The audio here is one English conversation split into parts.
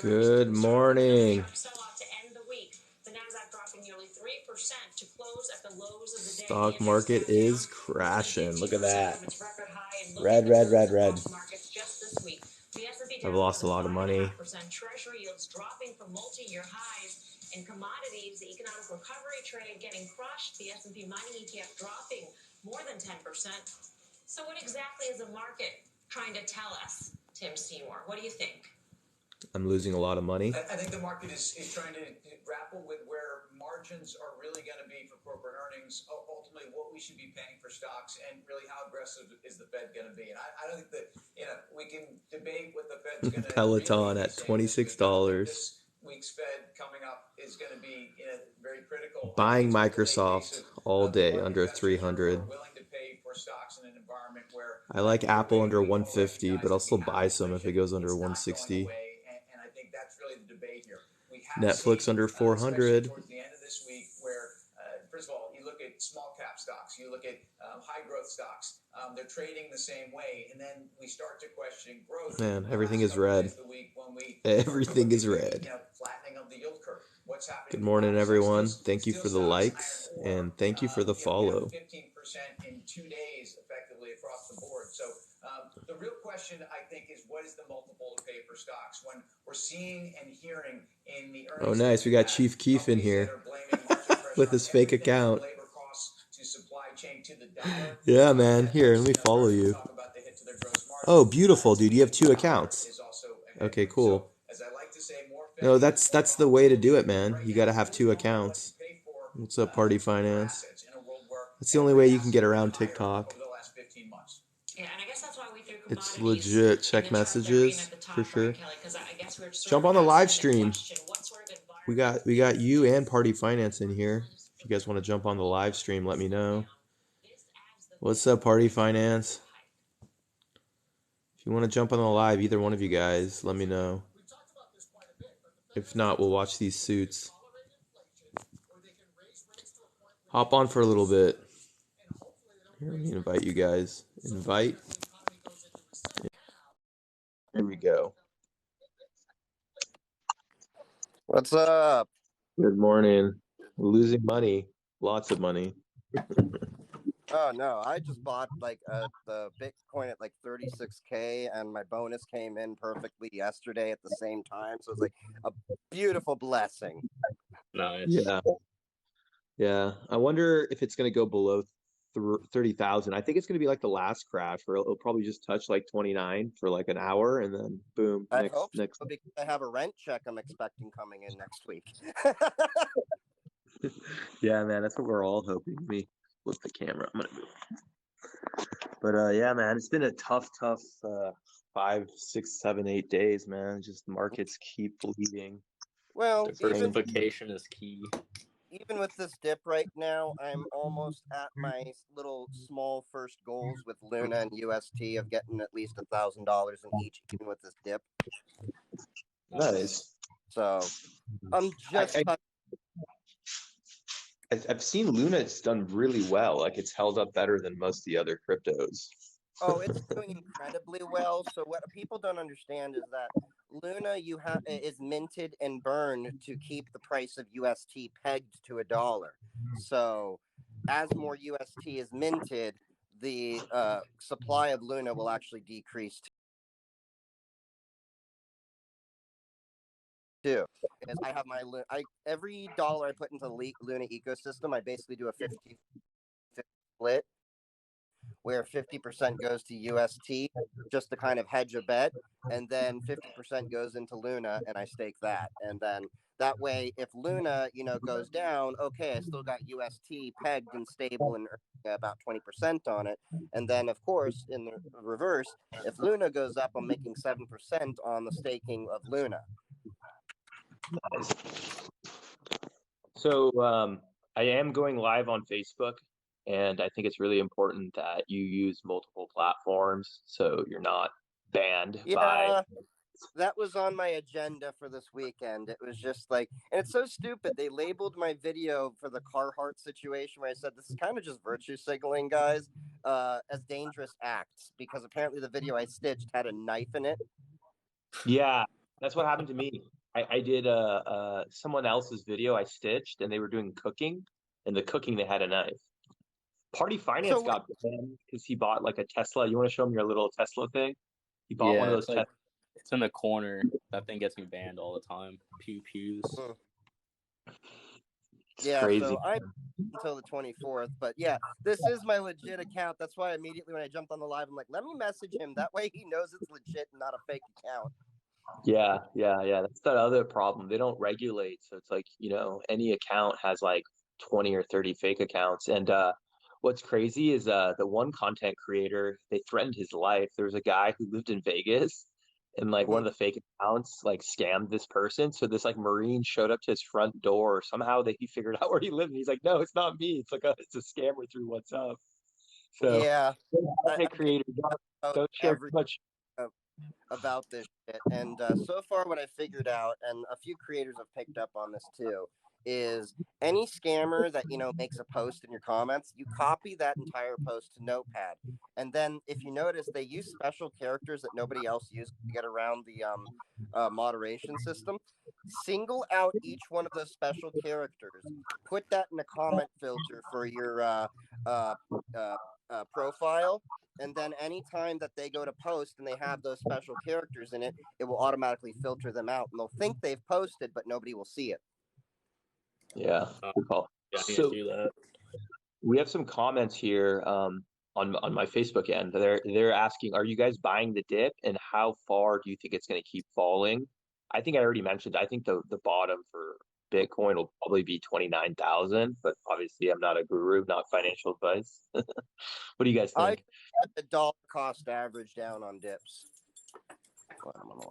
Good morning. Stock market is crashing. Look at that. Red, red, red, red. I've lost a lot of money. Treasury yields dropping from multi-year highs. In commodities, the economic recovery trade getting crushed. The S&P mining ETF dropping more than 10%. So what exactly is the market trying to tell us, Tim Seymour? What do you think? I'm losing a lot of money. I think the market is trying to grapple with where margins are really going to be for corporate earnings, ultimately what we should be paying for stocks, and really how aggressive is the Fed going to be. And I don't think that we can debate what the Fed's going to Peloton really at $26. This week's Fed coming up is going to be very critical. Buying Microsoft all day under 300. I like Apple under 150, but I'll still buy some if it goes under 160. Netflix under 400. Towards the end of this week, where first of all, you look at small cap stocks, you look at high growth stocks, they're trading the same way, and then we start to question growth. Man, everything is red. Everything is red. Flattening of the yield curve. What's happening? Good morning, everyone. Thank you for the likes and thank you for the follow. 15% in 2 days, effectively across the board. So the real question, I think, is what is the multiple to pay for stocks when we're seeing and hearing in the earnings? Oh, nice. We got Chief Keef in here with his fake account. Yeah, man. Here, let me follow you. Oh, beautiful, dude. You have 2 accounts. Okay, cool. No, that's the way to do it, man. You got to have 2 accounts. What's up, Party Finance? That's the only way you can get around TikTok. It's legit. Check messages for sure. Jump on the live stream. We got you and Party Finance in here. If you guys want to jump on the live stream, let me know. What's up, Party Finance? If you want to jump on the live, either one of you guys, let me know. If not, we'll watch these suits. Hop on for a little bit. Here, let me invite you guys. Invite. Here we go. What's up? Good morning. We're losing money. Lots of money. Oh, no. I just bought the Bitcoin at 36K, and my bonus came in perfectly yesterday at the same time. So it's like a beautiful blessing. Nice. Yeah. I wonder if it's going to go below 30,000. I think it's going to be like the last crash where it'll probably just touch 29 for an hour and then boom. I hope so, because I have a rent check I'm expecting coming in next week. Yeah, man, that's what we're all hoping. Let me flip the camera. I'm gonna move. But yeah, man, it's been a tough 5, 6, 7, 8 days, man. Just markets keep bleeding. Well, diversification is key. Even with this dip right now, I'm almost at my little small first goals with Luna and UST of getting at least $1,000 in each, even with this dip. Nice. So I'm just. I've seen Luna's done really well. It's held up better than most of the other cryptos. Oh, it's doing incredibly well. So what people don't understand is that Luna is minted and burned to keep the price of UST pegged to $1. So as more UST is minted, the supply of Luna will actually decrease too. Because I have every dollar I put into the Luna ecosystem, I basically do a 50-50 split, where 50% goes to UST just to kind of hedge a bet, and then 50% goes into Luna, and I stake that. And then that way, if Luna, goes down, okay, I still got UST pegged and stable and earning about 20% on it. And then, of course, in the reverse, if Luna goes up, I'm making 7% on the staking of Luna. Nice. So I am going live on Facebook. And I think it's really important that you use multiple platforms so you're not banned by. That was on my agenda for this weekend. It was just and it's so stupid. They labeled my video for the Carhartt situation where I said this is kind of just virtue signaling, guys, as dangerous acts, because apparently the video I stitched had a knife in it. Yeah, That's what happened to me. I did someone else's video I stitched, and they were doing cooking, and the cooking they had a knife. Party Finance So got banned because he bought like a Tesla. You want to show him your little Tesla thing? He bought one Yeah, of it's those like Tesla. it's in the corner. That thing gets me banned all the time. Pew pews. mm, It's yeah, crazy. so I until the 24th, but yeah, this is my legit account. That's why immediately when I jumped on the live, I'm like, let me message him. That way he knows it's legit and not a fake account. Yeah. That's the other problem. They don't regulate, so it's like, any account has like 20 or 30 fake accounts. And what's crazy is the one content creator, they threatened his life. There was a guy who lived in Vegas, and like one Mhm. of the fake accounts like scammed this person. So this like Marine showed up to his front door. Somehow he figured out where he lived, and he's like, "No, it's not me. It's a scammer through WhatsApp." So Yeah, content I've been creators out don't share too every much. uh, about this shit. And so far, what I figured out, and a few creators have picked up on this too, is any scammer that makes a post in your comments, you copy that entire post to Notepad, and then if you notice, they use special characters that nobody else uses to get around the moderation system. Single out each one of those special characters, put that in a comment filter for your uh, uh, profile, and then anytime that they go to post and they have those special characters in it, it will automatically filter them out, and they'll think they've posted, but nobody will see it. Yeah, good call. Yeah, I need to So do that. we have some comments here on my Facebook end. They're asking, are you guys buying the dip, and how far do you think it's going to keep falling? I think I already mentioned. I think the bottom for Bitcoin will probably be 29,000, but obviously I'm not a guru, not financial advice. What do you guys I think? put the dollar cost average down on dips.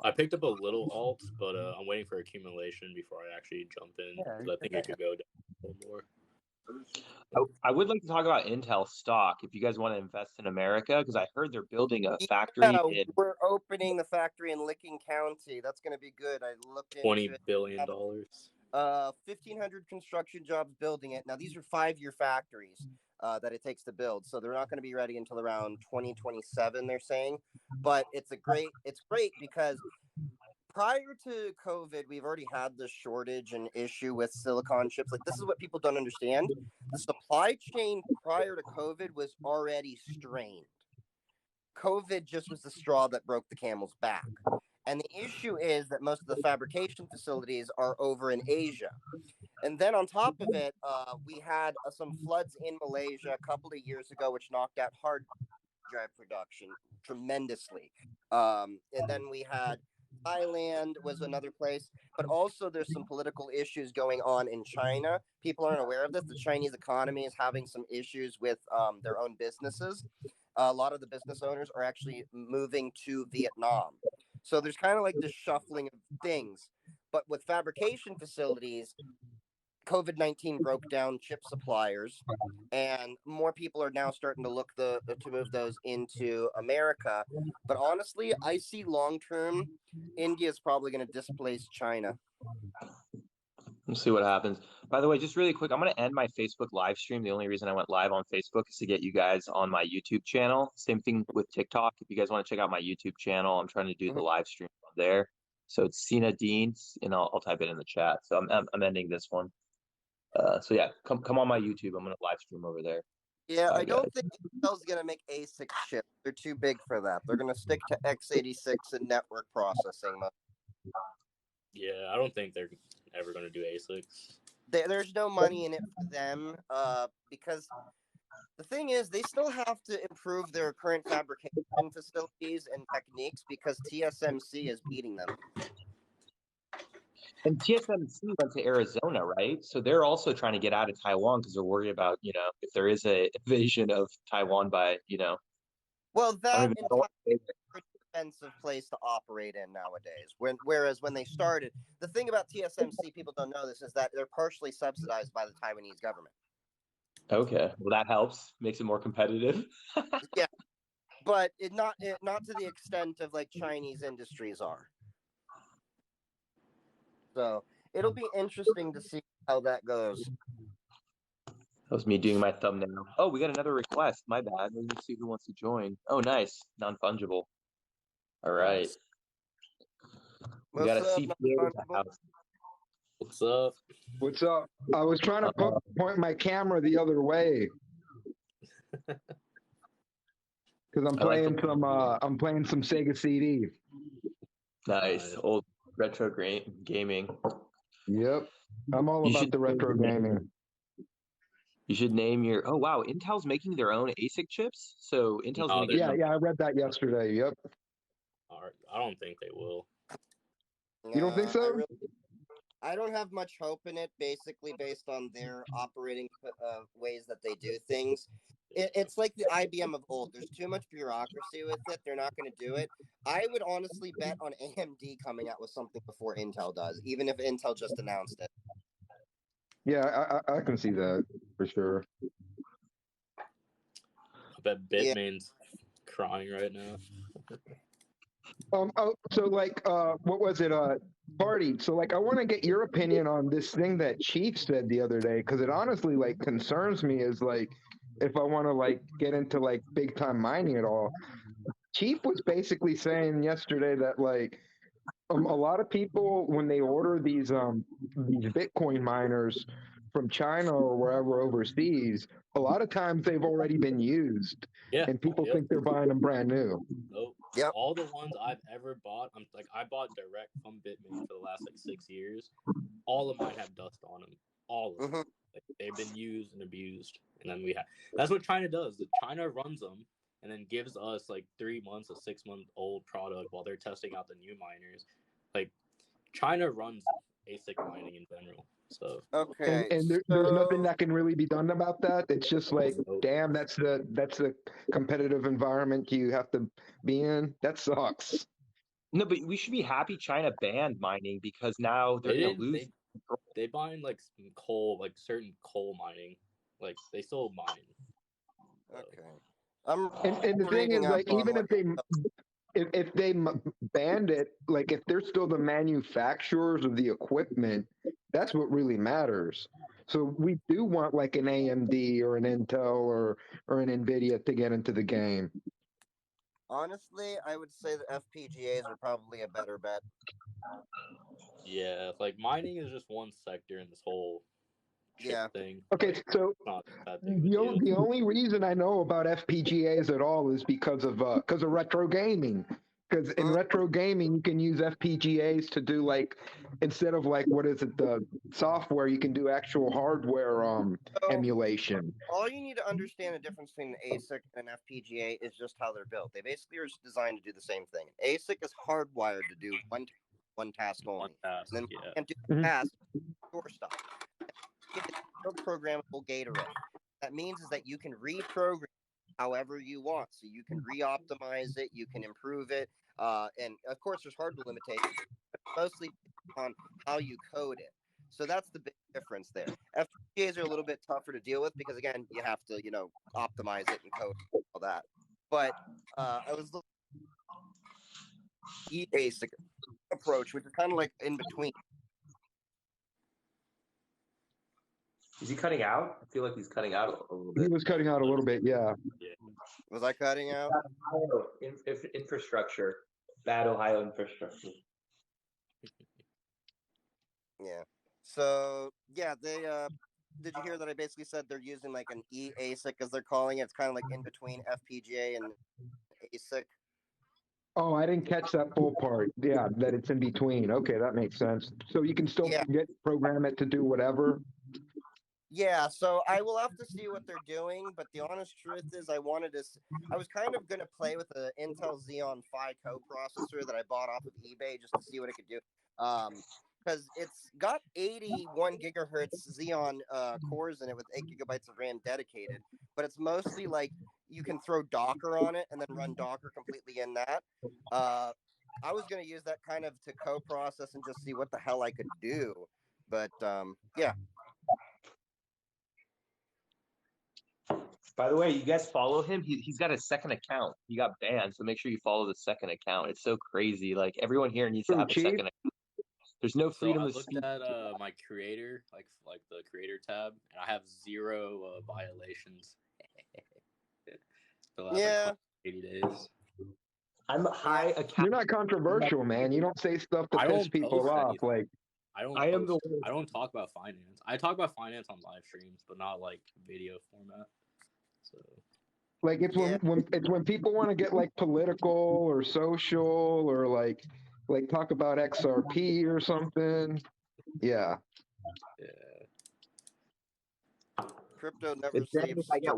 I picked up a little alt, but I'm waiting for accumulation before I actually jump in because I think it could go down a little more. I would like to talk about Intel stock if you guys want to invest in America, because I heard they're building a factory Yeah, in we're opening the factory in Licking County. That's going to be good. I looked into $20 it. billion. 1,500 construction jobs building it. Now these are 5-year factories that it takes to build, so they're not going to be ready until around 2027. They're saying, but it's great because prior to COVID, we've already had the shortage and issue with silicon chips. Like, this is what people don't understand. The supply chain prior to COVID was already strained. COVID just was the straw that broke the camel's back. And the issue is that most of the fabrication facilities are over in Asia. And then on top of it, we had some floods in Malaysia a couple of years ago, which knocked out hard drive production tremendously. And then we had Thailand was another place, but also there's some political issues going on in China. People aren't aware of this. The Chinese economy is having some issues with their own businesses. A lot of the business owners are actually moving to Vietnam. So there's kind of like this shuffling of things. But with fabrication facilities, COVID-19 broke down chip suppliers, and more people are now starting to look to move those into America. But honestly, I see long term, India is probably going to displace China. We'll see what happens. By the way, just really quick, I'm going to end my Facebook live stream. The only reason I went live on Facebook is to get you guys on my YouTube channel. Same thing with TikTok. If you guys want to check out my YouTube channel, I'm trying to do the live stream on there. So it's Sina Deans, and I'll type it in the chat. So I'm ending this one. So yeah, come on my YouTube. I'm going to live stream over there. Yeah, Bye, I guys. don't think Intel's going to make ASIC chips. They're too big for that. They're going to stick to x86 and network processing. Yeah, I don't think they're ever going to do ASICs. There's no money in it for them because the thing is, they still have to improve their current fabrication facilities and techniques because TSMC is beating them. And TSMC went to Arizona, right? So they're also trying to get out of Taiwan because they're worried about, if there is a invasion of Taiwan by, Well, I that don't even know. entire pretty expensive place to operate in nowadays. Whereas when they started, the thing about TSMC, people don't know this, is that they're partially subsidized by the Taiwanese government. Okay, well that helps, makes it more competitive. Yeah, but not to the extent of like Chinese industries are. So it'll be interesting to see how that goes. That was me doing my thumbnail. Oh, we got another request. My bad. Let me see who wants to join. Oh, nice. Non-fungible. All right. Nice. We got a What's up, CPA in the Responsible? house. What's up? What's up? I was trying to point my camera the other way because I'm playing some Sega CD. Nice. Old retro gaming. Yep. I'm all about the retro gaming. You should name your. Oh wow, Intel's making their own ASIC chips. So Intel's gonna get. Yeah, I read that yesterday. Yep. I don't think they will. You don't think so? I don't have much hope in it, basically based on their operating ways that they do things. It's like the IBM of old. There's too much bureaucracy with it. They're not going to do it. I would honestly bet on AMD coming out with something before Intel does, even if Intel just announced it. Yeah, I can see that for sure. I bet Bitmain's crying right now. So like, what was it? Party. So like, I want to get your opinion on this thing that Chief said the other day, because it honestly like concerns me. Is like, if I want to like get into like big time mining at all. Chief was basically saying yesterday that like a lot of people when they order these Bitcoin miners from China or wherever overseas, a lot of times they've already been used, and people think they're buying them brand new. Nope. Yep. All the ones I've ever bought, I bought direct from Bitmain for the last like 6 years. All of mine have dust on them. All of them. Like, they've been used and abused, and then that's what China does. China runs them and then gives us like 3 months, a 6-month-old product while they're testing out the new miners. Like China runs ASIC mining in general. So okay, and there's nothing that can really be done about that. It's just like, damn, that's the competitive environment you have to be in. That sucks. No, but we should be happy China banned mining because now they're going to lose. They ban like some coal, like certain coal mining. Like they still mine. Okay. And the thing is, like, even if they banned it, like if they're still the manufacturers of the equipment, that's what really matters. So we do want like an AMD or an Intel or an Nvidia to get into the game. Honestly, I would say that FPGAs are probably a better bet. Yeah, like mining is just one sector in this whole chip thing. Okay, like, so the only reason I know about FPGAs at all is because of retro gaming. Because in retro gaming, you can use FPGAs to do like, instead of like, what is it, the software, you can do actual hardware emulation. All you need to understand the difference between an ASIC and an FPGA is just how they're built. They basically are designed to do the same thing. An ASIC is hardwired to do one task only. And then you can't do the task, store stuff. It's a programmable gate array. That means is that you can reprogram however you want. So you can re-optimize it, you can improve it, and of course there's hardware limitations, but mostly on how you code it. So that's the big difference there. FPGAs are a little bit tougher to deal with because again, you have to, optimize it and code all that. But I was looking at the ASIC approach, which is kind of like in between. Is he cutting out? I feel like he's cutting out a little bit. He was cutting out a little bit, yeah. Was I cutting out? Infrastructure. Bad Ohio infrastructure. Yeah. So, yeah, they, did you hear that I basically said they're using like an ASIC as they're calling it? It's kind of like in between FPGA and ASIC. Oh, I didn't catch that full part. Yeah, that it's in between. Okay, that makes sense. So you can still program it to do whatever. Yeah, so I will have to see what they're doing, but the honest truth is I was kind of going to play with an Intel Xeon Phi co-processor that I bought off of eBay just to see what it could do. Because it's got 81 gigahertz Xeon cores in it with 8 gigabytes of RAM dedicated, but it's mostly like you can throw Docker on it and then run Docker completely in that. I was going to use that kind of to co-process and just see what the hell I could do, but yeah. By the way, you guys follow him? He's got a second account. He got banned, so make sure you follow the second account. It's so crazy. Like everyone here needs to have a second account. There's no freedom of speech. I looked at my creator, like the creator tab, and I have 0 violations. The last 80 days. I'm high account. You're not controversial, man. You don't say stuff to I piss don't people post off. anything. Like, I am the I don't talk about finance. I talk about finance on live streams, but not like video format. So like it's when people want to get like political or social or like talk about XRP or something. Yeah. yeah. Crypto never It's then sleeps. if I get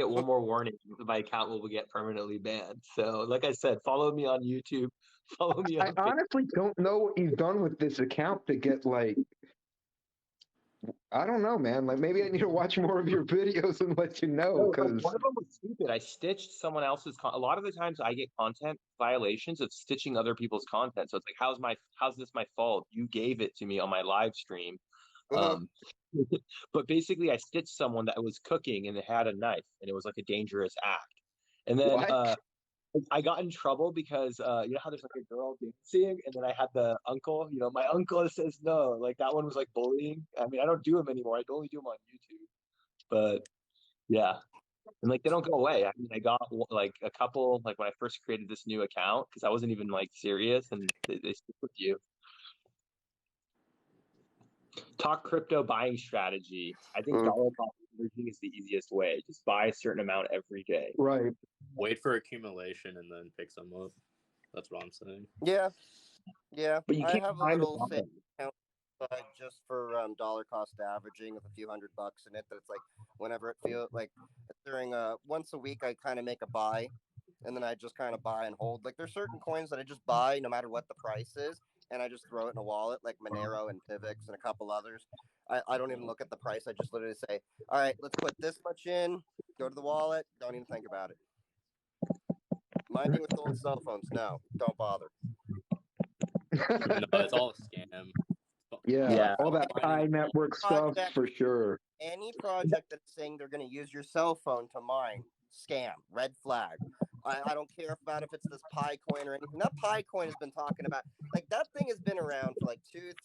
one more warning, my account will get permanently banned. So, like I said, follow me on YouTube. Follow me I on. honestly don't know what he's done with this account to get like. I don't know, man. Like maybe I need to watch more of your videos and let you know because One of them was stupid. I stitched someone else's. A lot of the times, I get content violations of stitching other people's content. So it's like, how's this my fault? You gave it to me on my live stream. Um, but basically, I stitched someone that was cooking and they had a knife, and it was like a dangerous act. And then what? I got in trouble because you know how there's like a girl dancing, and then I had the uncle. You know, my uncle says no. Like that one was like bullying. I mean, I don't do them anymore. I only do them on YouTube. But yeah, and like they don't go away. I mean, I got like a couple like when I first created this new account because I wasn't even like serious, and they stick with you. Talk crypto buying strategy. I think dollar cost averaging is the easiest way. Just buy a certain amount every day. Right. Wait for accumulation and then pick some up. That's what I'm saying. Yeah. But you I can't have a time the little buying. savings account just for dollar cost averaging with a few $100 in it. That it's like whenever it feels like during once a week, I kind of make a buy, and then I just kind of buy and hold. Like there's certain coins that I just buy no matter what the price is, and I just throw it in a wallet, like Monero and Pivx and a couple others. I don't even look at the price. I just literally say, all right, let's put this much in, go to the wallet, don't even think about it. Mining with old cell phones, no, don't bother. No, it's all a scam. Yeah. All that Pi Mining network stuff project, for sure. any project that's saying they're going to use your cell phone to mine, scam, red flag. I don't care about if it's this Pi coin or anything. That Pi coin has been talking about, like that thing has been around for like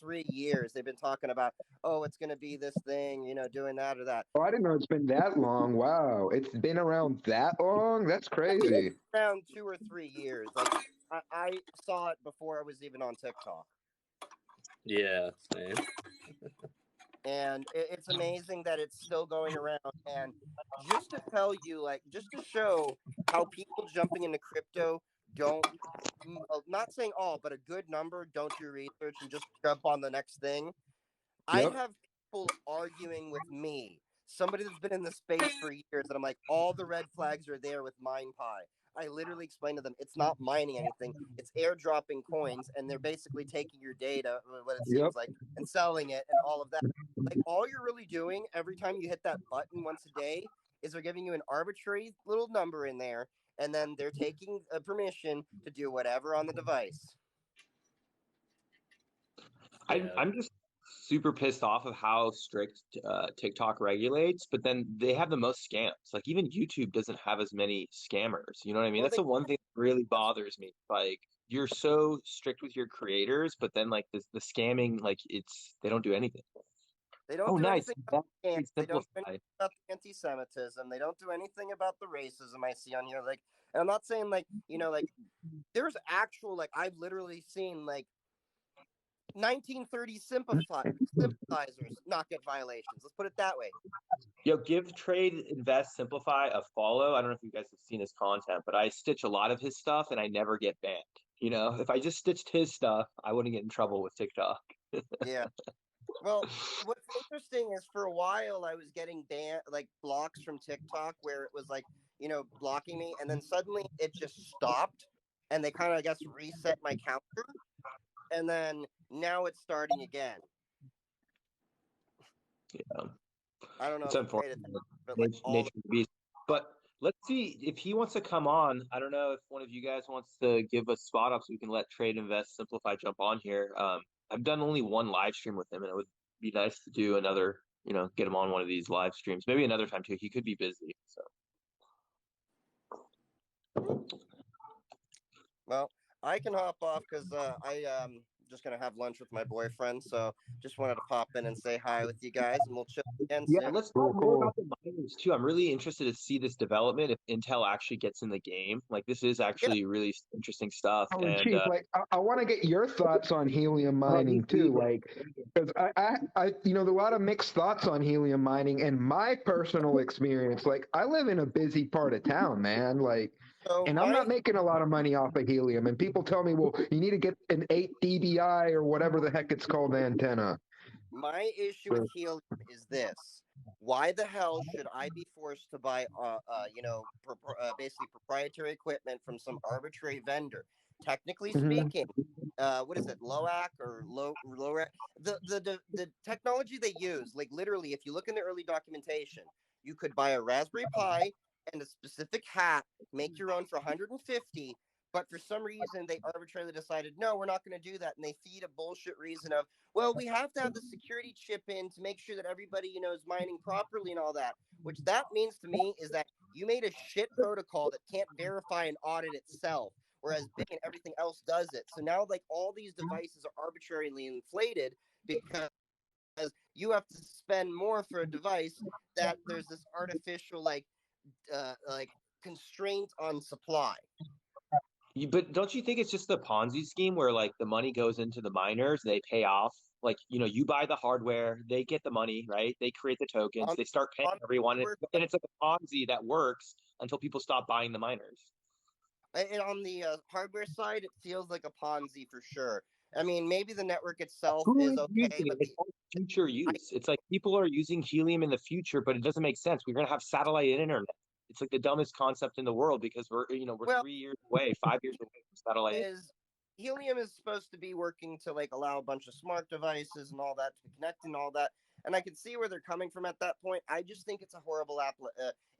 2-3 years. They've been talking about, oh, it's going to be this thing, you know, doing that or that. Oh, I didn't know it's been that long. Wow. It's been around that long? That's crazy. Around 2 or 3 years. Like I saw it before I was even on TikTok. Yeah, man. And it's amazing that it's still going around. And just to tell you, like, just to show how people jumping into crypto don't, not saying all, but a good number don't do research and just jump on the next thing. I Yep. have people arguing with me, somebody that's been in the space for years, that I'm like, all the red flags are there with MinePi. I literally explained to them, it's not mining anything. It's airdropping coins, and they're basically taking your data, what it seems like, and selling it and all of that. Like, all you're really doing every time you hit that button once a day is they're giving you an arbitrary little number in there, and then they're taking a permission to do whatever on the device. I'm just super pissed off of how strict TikTok regulates, but then they have the most scams. Like even YouTube doesn't have as many scammers. You know what I mean? Well, That's the one thing that really bothers me. Like you're so strict with your creators, but then like the scamming, like they don't do anything. They don't do nice. anything about the That's they don't do simplified. anything about the anti-Semitism. They don't do anything about the racism I see on here. Like, and I'm not saying like, you know, like there's actual, like I've literally seen like 1930s sympathizers not get violations. Let's put it that way. Yo, give Trade Invest Simplify a follow. I don't know if you guys have seen his content, but I stitch a lot of his stuff and I never get banned. You know, if I just stitched his stuff, I wouldn't get in trouble with TikTok. Yeah. Well, what's interesting is for a while I was getting like blocks from TikTok where it was like, you know, blocking me, and then suddenly it just stopped, and they kind of, I guess, reset my counter, and then now it's starting again. Yeah, I don't know it's if you paid unfortunate. attention, but like Nature of the beast. But let's see if he wants to come on. I don't know if one of you guys wants to give a spot up so we can let Trade Invest Simplify jump on here. I've done only one live stream with him, and it would be nice to do another. You know, get him on one of these live streams. Maybe another time too. He could be busy. So. Well, I can hop off because just gonna have lunch with my boyfriend, so just wanted to pop in and say hi with you guys, and we'll chill again Yeah, soon. let's Cool, talk more cool. about the miners too. I'm really interested to see this development if Intel actually gets in the game. Like this is actually really interesting stuff. Oh, And Chief, like I want to get your thoughts on helium mining too, like because there's a lot of mixed thoughts on helium mining, and my personal experience, like I live in a busy part of town, man, like, So and I'm not making a lot of money off of helium, and people tell me, well, you need to get an 8 dBi or whatever the heck it's called antenna. my issue with helium is this: why the hell should I be forced to buy, basically proprietary equipment from some arbitrary vendor? Technically Mhm. speaking, what is it, LOAC or LORAC? The technology they use, like literally, if you look in the early documentation, you could buy a Raspberry Pi and a specific hat, make your own for 150. But for some reason, they arbitrarily decided, no, we're not going to do that. And they feed a bullshit reason of, well, we have to have the security chip in to make sure that everybody, is mining properly and all that. Which that means to me is that you made a shit protocol that can't verify and audit itself, whereas Bing and everything else does it. So now, like, all these devices are arbitrarily inflated because you have to spend more for a device that there's this artificial like constraint on supply. But don't you think it's just the Ponzi scheme where like the money goes into the miners, they pay off. Like, you buy the hardware, they get the money, right? They create the tokens, On, they start paying on everyone, and it's like a Ponzi that works until people stop buying the miners. And on the hardware side, it feels like a Ponzi for sure. I mean, maybe the network itself Who is is okay, using it? but It's all future use. It's like people are using helium in the future, but it doesn't make sense. We're gonna have satellite internet. It's like the dumbest concept in the world because we're well, 3 years away, 5 years away from satellite. is helium is supposed to be working to like allow a bunch of smart devices and all that to connect and all that. And I can see where they're coming from at that point. I just think it's a horrible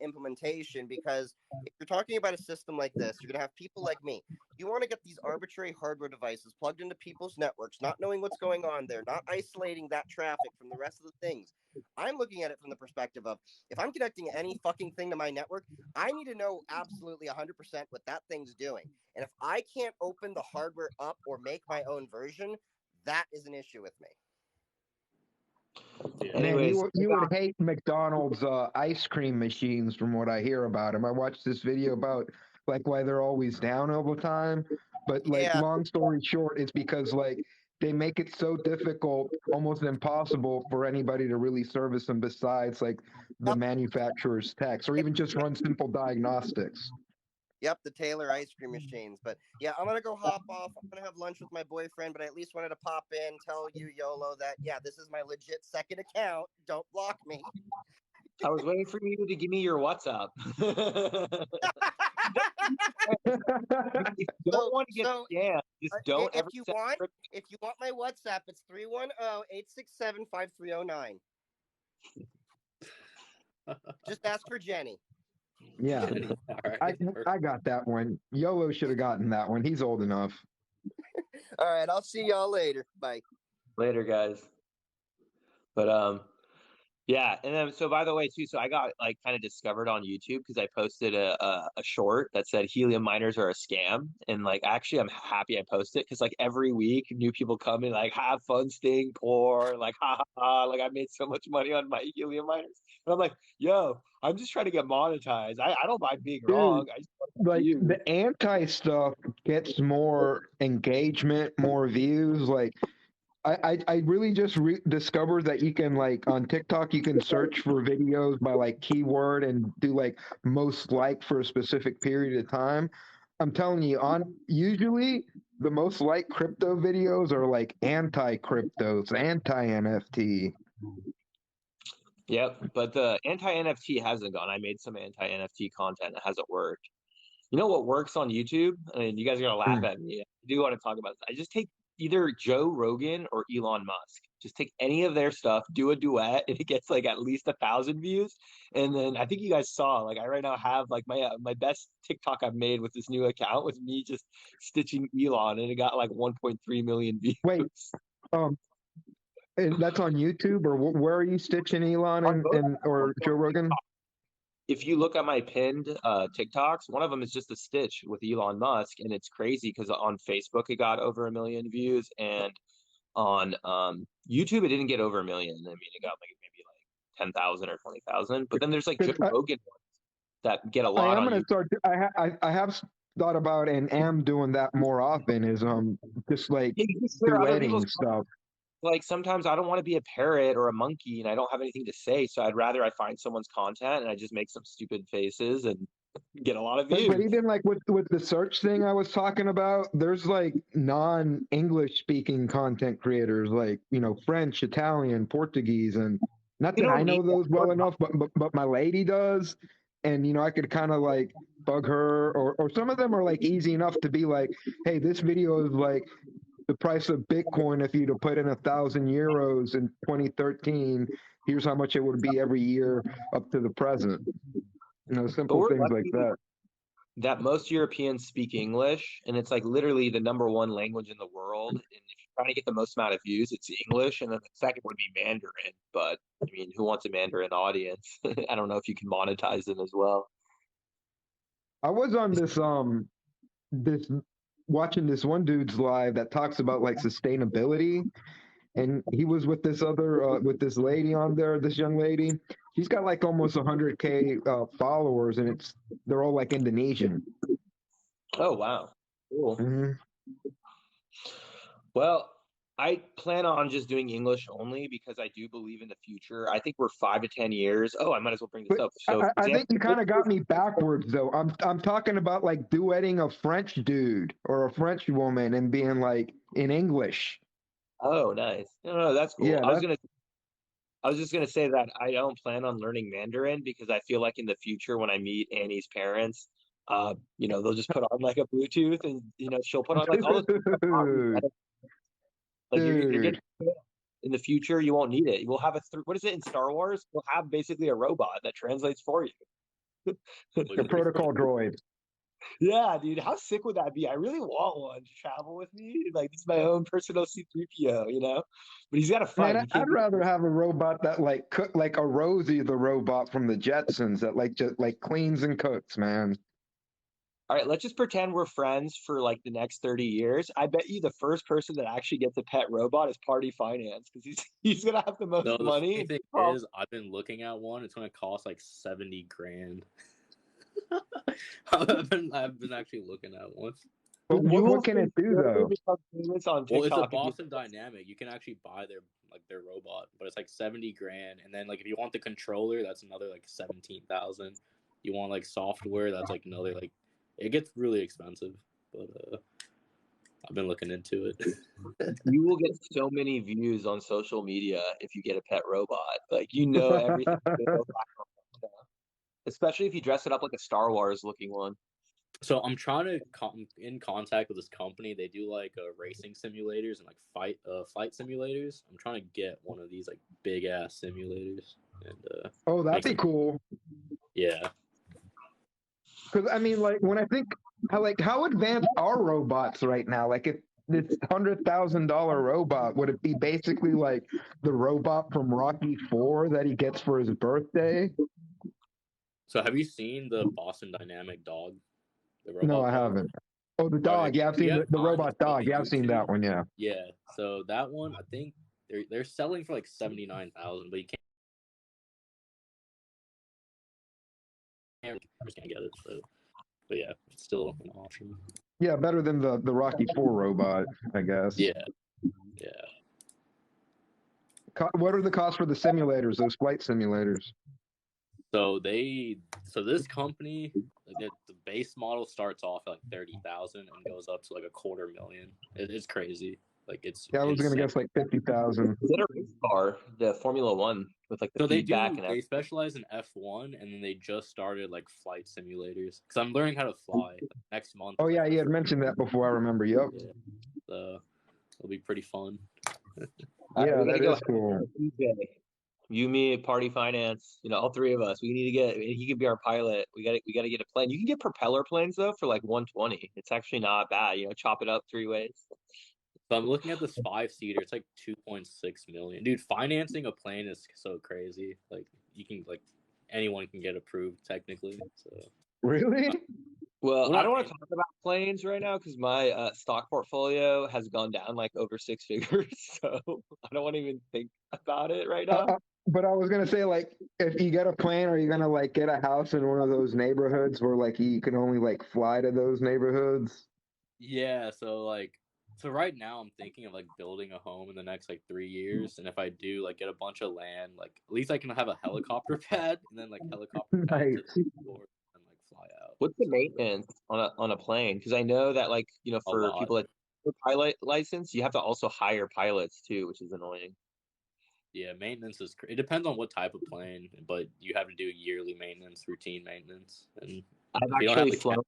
implementation because if you're talking about a system like this, you're going to have people like me. You want to get these arbitrary hardware devices plugged into people's networks, not knowing what's going on there, not isolating that traffic from the rest of the things. I'm looking at it from the perspective of if I'm connecting any fucking thing to my network, I need to know absolutely 100% what that thing's doing. And if I can't open the hardware up or make my own version, that is an issue with me. Yeah. Man, Anyways, you would hate McDonald's ice cream machines from what I hear about them. I watched this video about like why they're always down all the time. But like Yeah. long story short, it's because like they make it so difficult, almost impossible for anybody to really service them besides like the Yep. manufacturer's techs or even just run simple diagnostics. Yep, the Taylor ice cream machines. But yeah, I'm gonna go hop off. I'm gonna have lunch with my boyfriend, but I at least wanted to pop in, tell you, YOLO, that yeah, this is my legit second account. Don't block me. I was waiting for you to give me your WhatsApp. If you don't want to get scammed, just don't ever send if you want my WhatsApp, it's 310-867-5309. Just ask for Jenny. Yeah, All right. I got that one. YOLO should have gotten that one. He's old enough. All right, I'll see y'all later. Bye. later, guys. But yeah, and then so by the way too, so I got like kind of discovered on YouTube because I posted a short that said helium miners are a scam, and like actually I'm happy I posted it because like every week new people come in like have fun staying poor, like ha ha ha, like I made so much money on my helium miners, and I'm like, yo, I'm just trying to get monetized. I don't mind being wrong. Dude, I just want to like use. the anti stuff gets more engagement, more views. Like I really just discovered that you can like on TikTok you can search for videos by like keyword and do like most like for a specific period of time. I'm telling you, on usually the most liked crypto videos are like anti cryptos, anti NFT. Yep, but the anti NFT hasn't gone. I made some anti NFT content. It hasn't worked. You know what works on YouTube? I mean, you guys are gonna laugh at me. I do want to talk about this. I just take either Joe Rogan or Elon Musk. Just take any of their stuff, do a duet, and it gets like at least 1,000 views. And then I think you guys saw, like, I right now have like my best TikTok I've made with this new account with me just stitching Elon, and it got like 1.3 million views. Wait, um, and that's on YouTube or where are you stitching Elon On both and or Joe Rogan? if you look at my pinned TikToks, one of them is just a stitch with Elon Musk, and it's crazy because on Facebook it got over 1 million views, and on YouTube it didn't get over 1 million. I mean, it got like maybe like 10,000 or 20,000. But then there's like Joe 'Cause Rogan ones that get a I lot am on gonna YouTube. start. I have thought about and am doing that more often. Is just like Yeah, you can share other people's duetting stuff. like sometimes I don't want to be a parrot or a monkey and I don't have anything to say, so I'd rather I find someone's content and I just make some stupid faces and get a lot of But views. even like with the search thing I was talking about, there's like non-English speaking content creators, like French, Italian, Portuguese, and not You that I don't need know that. those well enough, but my lady does, and I could kind of like bug her, or some of them are like easy enough to be like, hey, this video is like the price of Bitcoin if you'd have put in 1,000 euros in 2013. Here's how much it would be every year up to the present. But Simple we're things like lucky that. that most Europeans speak English, and it's like literally the number one language in the world. And if you're trying to get the most amount of views, it's English, and then the second would be Mandarin. But I mean, who wants a Mandarin audience? I don't know if you can monetize them as well. I was on this watching this one dude's live that talks about like sustainability, and he was with this other with this lady on there, this young lady. She's got like almost 100K followers, and they're all like Indonesian. Oh wow, cool. Hmm. Well, I plan on just doing English only because I do believe in the future. I think we're 5 to 10 years. Oh, I might as well bring this But up. So, for I think you kind example, of got me backwards though. I'm talking about like duetting a French dude or a French woman and being like in English. oh, nice. No, that's cool. Yeah, that's I was just gonna say that I don't plan on learning Mandarin because I feel like in the future when I meet Annie's parents, they'll just put on like a Bluetooth and she'll put on like all this dude, like you're getting dude. in the future you won't need it. We'll have what is it in Star Wars? We'll have basically a robot that translates for you. The protocol droid. Yeah, dude, how sick would that be? I really want one to travel with me. Like, it's my own personal C3PO, But he's got to Man, fight. He I'd can't be. rather have a robot that like cook like a Rosie the robot from the Jetsons that like just like cleans and cooks, man. All right, let's just pretend we're friends for like the next 30 years. I bet you the first person that actually gets a pet robot is Party Finance because he's gonna have the most No, the money. funny thing is, I've been looking at one. It's gonna cost like 70 grand. I've been actually looking at one. But You will what can it do though? become famous on Well, it's a TikTok if you. Boston Dynamic. You can actually buy their robot, but it's like 70 grand. And then like if you want the controller, that's another like 17,000. You want like software, that's like another like it gets really expensive. But I've been looking into it. You will get so many views on social media if you get a pet robot. Like everything. Especially if you dress it up like a Star Wars looking one. So I'm trying to in contact with this company. They do like racing simulators and like flight simulators. I'm trying to get one of these like big ass simulators and Oh, that'd be cool. Yeah. Because I mean, like when I think how advanced are robots right now? Like if this $100,000 robot would it be basically like the robot from Rocky IV that he gets for his birthday? So have you seen the Boston Dynamic dog? The No, robot I dog? haven't. Oh, the All right, dog. Yeah, I've if you seen have the time, robot just go dog. to Yeah, I've seen YouTube. that one. Yeah. Yeah. So that one, I think they're selling for like 79,000, but you just can't get it. So, but yeah, it's still an option. Yeah, better than the Rocky IV robot, I guess. Yeah. Yeah. What are the costs for the simulators? Those flight simulators. So this company, like the base model starts off at like 30,000 and goes up to like $250,000. It's crazy. Like it's Yeah, I was gonna insane. guess like 50,000. Is it a race car, the Formula One, with like the So feedback and they everything? specialize in F1 and then they just started like flight simulators because I'm learning how to fly next month. Oh is, yeah, like, you had mentioned that before. I remember. Yep. yeah, so it'll be pretty fun. Yeah, We gotta that go. is cool. TJ. You, me, Party Finance. All three of us. We need to get. He could be our pilot. We gotta get a plane. You can get propeller planes though for like 120. It's actually not bad. Chop it up 3 ways. So I'm looking at this 5-seater. It's like 2.6 million. Dude, financing a plane is so crazy. Like you can like anyone can get approved technically. So Really? Well, Well, I not don't want to any- talk about planes right now because my stock portfolio has gone down like over six figures. So I don't want to even think about it right Uh, now. uh, but I was gonna say, like, if you get a plane, are you gonna like get a house in one of those neighborhoods where like you can only like fly to those neighborhoods? yeah. So right now I'm thinking of like building a home in the next like 3 years, and if I do like get a bunch of land, like at least I can have a helicopter pad, and then like helicopter pad to the Nice. airport and like fly out. What's the So maintenance on a plane? Because I know that like a for lot. people that have a pilot license, you have to also hire pilots too, which is annoying. Yeah, maintenance is. It depends on what type of plane, but you have to do yearly maintenance, routine maintenance, and I've if you don't have actually the cap, flown.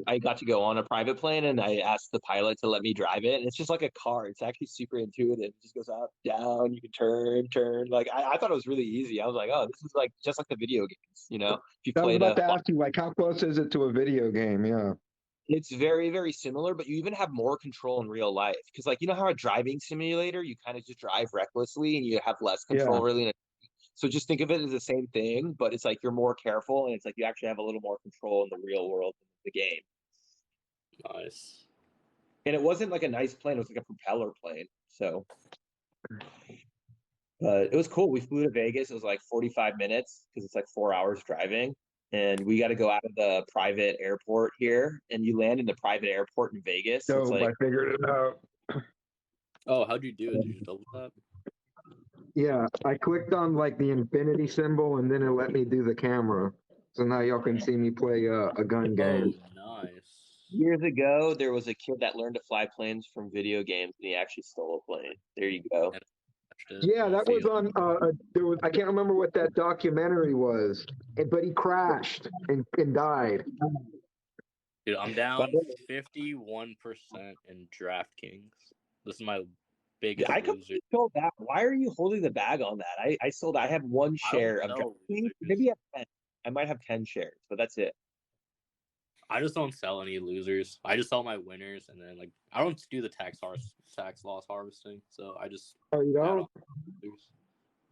I got to go on a private plane and I asked the pilot to let me drive it. And it's just like a car. It's actually super intuitive. It just goes up, down, you can turn. Like I thought it was really easy. I was like, oh, this is like just like the video games, If you I was played about a to ask you, like, how close is it to a video game? Yeah. it's very, very similar, but you even have more control in real life. Because like how a driving simulator, you kind of just drive recklessly and you have less Yeah. control really. So just think of it as the same thing, but it's like you're more careful and it's like you actually have a little more control in the real world of the game. nice. And it wasn't like a nice plane, it was like a propeller plane. So but it was cool. We flew to Vegas. It was like 45 minutes because it's like 4 hours driving. And we got to go out of the private airport here. And you land in the private airport in Vegas. So it's Dope. like, I figured it out. Oh, how'd you do it? Did you just double tap? Yeah, I clicked on like the infinity symbol and then it let me do the camera. So now y'all can see me play a gun Oh, game. nice. years ago, there was a kid that learned to fly planes from video games and he actually stole a plane. There you go. And watched it. Yeah, And that was on. There was I can't remember what that documentary was, but he crashed and died. Dude, I'm But down 51% in DraftKings. This is my biggest I loser. completely sold that. Why are you holding the bag on that? I sold. I have one I don't share of sell DraftKings. losers. Maybe I have 10. I might have 10 shares, but that's it. I just don't sell any losers. I just sell my winners, and then like I don't do the tax loss harvesting. So I just Oh, you add know? on losers.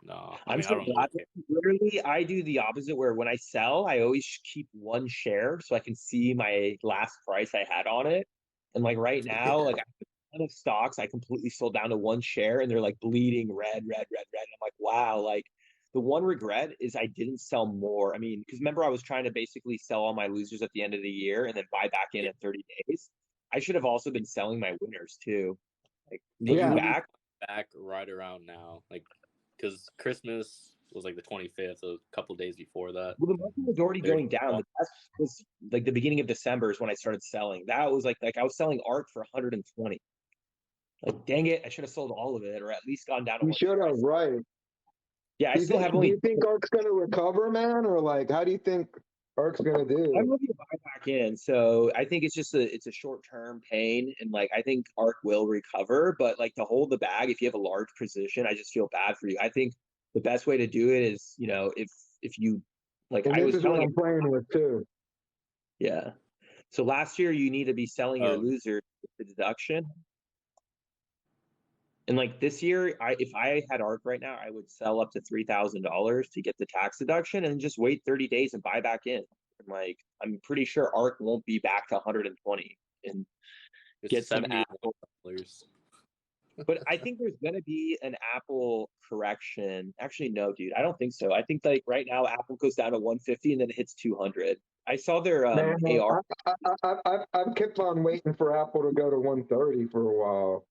No, I I'm mean I so don't glad. really care. Literally, I do the opposite where when I sell, I always keep one share so I can see my last price I had on it. And like right now, like I have a ton of stocks I completely sold down to one share and they're like bleeding red. And I'm like, wow, like the one regret is I didn't sell more. I mean, because remember I was trying to basically sell all my losers at the end of the year and then buy back in Yeah, at 30 days. I should have also been selling my winners too. Like they looking Yeah. usually back, come back right around now, like because Christmas was like the 25th, so a couple days before that. well, the market was already They're going down. The best was like the beginning of December is when I started selling. That was like I was selling ARC for 120. Like, dang it, I should have sold all of it or at least gone down to You one should share. have, right? Yeah, I Do you still think? have Do only. you think Ark's gonna recover, man, or like, how do you think Ark's gonna I'm do? looking to buy back in, so I think it's a short term pain, and like I think ARC will recover, but like to hold the bag, if you have a large position, I just feel bad for you. I think the best way to do it is if you like And I this was is what telling it, I'm playing with too. yeah. So last year you need to be selling your oh loser with the deduction. And like this year, if I had ARC right now, I would sell up to $3,000 to get the tax deduction and just wait 30 days and buy back in. And like I'm pretty sure ARC won't be back to 120 and it's get some $71. Apple. But I think there's gonna be an Apple correction. Actually, no, dude, I don't think so. I think like right now Apple goes down to 150 and then it hits 200. I saw their Man, AR. I've kept on waiting for Apple to go to 130 for a while.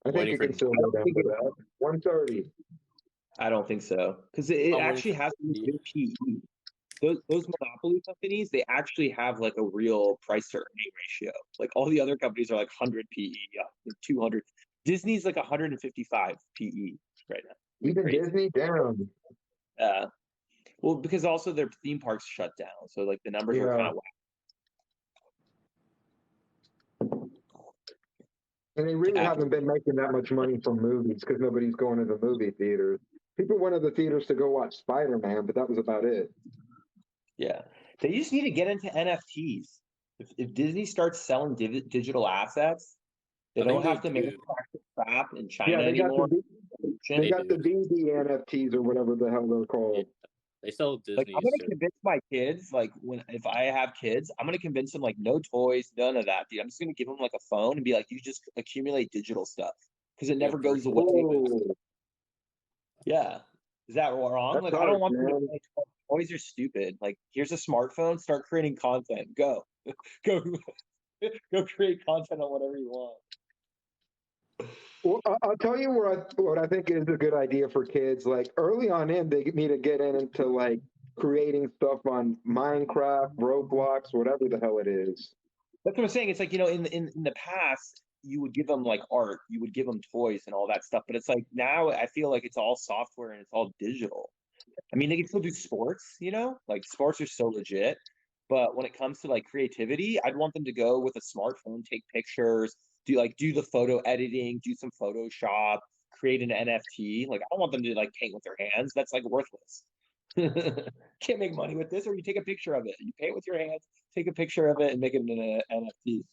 I think Waiting it for can still I go don't down think to that. 130. I don't think so because it I'm waiting actually for has good PE. Those monopoly companies, they actually have like a real price to earning ratio. Like all the other companies are like 100 PE, 200. Disney's like 155 PE right now. Even Crazy. Disney, damn. Well, because also their theme parks shut down, so like the numbers were Yeah. kind of And they really whack. haven't been making that much money from movies because nobody's going to the movie theaters. People went to the theaters to go watch Spider-Man, but that was about it. Yeah, they just need to get into NFTs. If Disney starts selling digital assets, they I don't think they have to do. manufacture crap in Yeah, China they got anymore. they They got the do. BD NFTs or whatever the hell they're Yeah. called. They sell Like, Disney. I'm gonna convince my kids, like, if I have kids, I'm gonna convince them, like, no toys, none of that, dude. I'm just gonna give them like a phone and be like, you just accumulate digital stuff because it never goes away. Ooh, Yeah. Is that wrong? that's Like, I don't harsh, want them to man. like, toys are stupid. Like, here's a smartphone, start creating content. Go. Go go create content on whatever you want. Well, I'll tell you what I think is a good idea for kids. Like early on in, they need to get into like creating stuff on Minecraft, Roblox, whatever the hell it is. That's what I'm saying. It's like, in the past, you would give them like art, you would give them toys and all that stuff. But it's like now I feel like it's all software and it's all digital. I mean, they can still do sports, like sports are so legit. But when it comes to like creativity, I'd want them to go with a smartphone, take pictures, do the photo editing, do some Photoshop, create an NFT. Like, I don't want them to like paint with their hands. That's like worthless. Can't make money with this, or you take a picture of it. You paint with your hands, take a picture of it, and make it an NFT.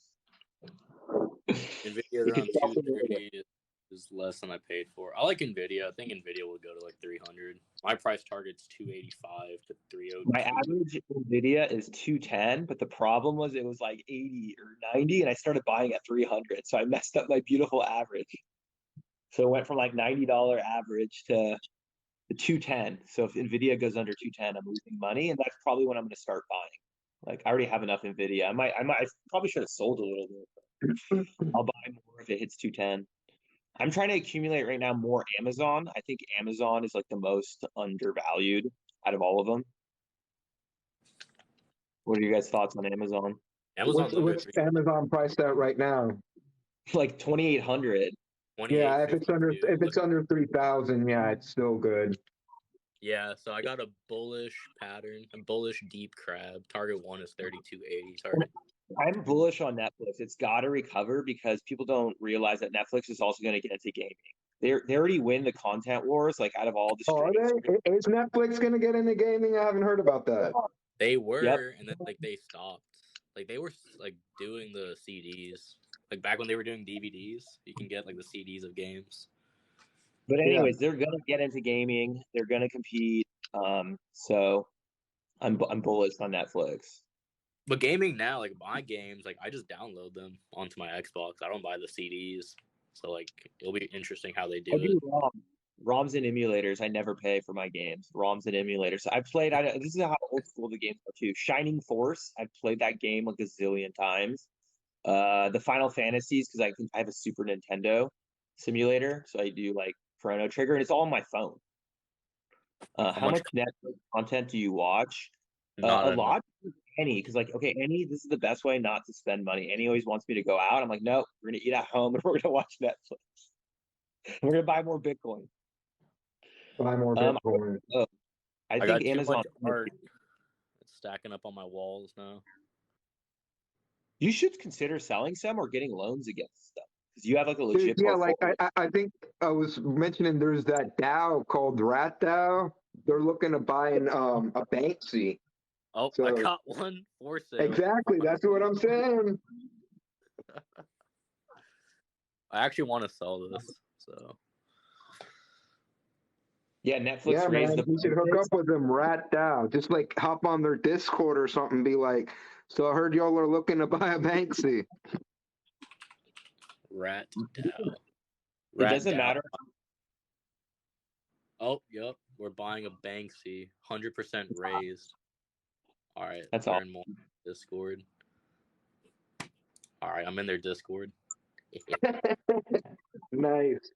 Nvidia It could around sell for more. 230 is less than I paid for. I like Nvidia. I think Nvidia will go to like 300. My price target's 285 to 302. My average Nvidia is 210, but the problem was it was like 80 or 90, and I started buying at 300, so I messed up my beautiful average. So it went from like $90 average to 210. So if Nvidia goes under 210, I'm losing money, and that's probably when I'm going to start buying. Like, I already have enough Nvidia. I probably should have sold a little bit. I'll buy more if it hits 210. I'm trying to accumulate right now more Amazon. I think Amazon is like the most undervalued out of all of them. What are your guys' thoughts on Amazon? Amazon's under What's 3. Amazon priced at right now? Like 2,800. Yeah, if 28.52. it's under 3,000, yeah, it's still good. Yeah, so I got a bullish pattern, a bullish deep crab. Target 1 is 32.80. Target. I'm bullish on Netflix. It's got to recover because people don't realize that Netflix is also going to get into gaming. They already win the content wars, like out of all the Oh, are streaming. they? Is Netflix going to get into gaming? I haven't heard about that. They were, Yep. and then like they stopped. Like they were like doing the CDs. Like back when they were doing DVDs, you can get like the CDs of games. But anyways, they're going to get into gaming. They're going to compete. So I'm bullish on Netflix. But gaming now, like my games, like I just download them onto my Xbox. I don't buy the CDs. So like it'll be interesting how they do I it. do ROMs and emulators. I never pay for my games. ROMs and emulators. I played. This is how old school the games are too. Shining Force. I've played that game like a zillion times. The Final Fantasies because I have a Super Nintendo simulator, so I do like Chrono Trigger, and it's all on my phone. How much Netflix content do you watch? Not A enough. lot. Annie, because like, okay, Annie, this is the best way not to spend money. Annie always wants me to go out. I'm like, no, we're gonna eat at home and we're gonna watch Netflix. We're gonna buy more Bitcoin. Buy more Bitcoin. I got think too Amazon. much art. It's stacking up on my walls now. You should consider selling some or getting loans against them because you have like a legit Yeah, portfolio. like I think I was mentioning there's that DAO called Rat DAO. They're looking to buy a Banksy. Oh, So, I got one for sale. exactly, that's what I'm saying. I actually want to sell this, so Yeah, Netflix Yeah, raised man, you should hook up with them, Rat DAO. Just like hop on their Discord or something. Be like, so I heard y'all are looking to buy a Banksy. Rat DAO. It doesn't matter. Oh, yep. We're buying a Banksy, 100% raised. All right, That's learn awesome. more. Discord. All right, I'm in their Discord. Nice.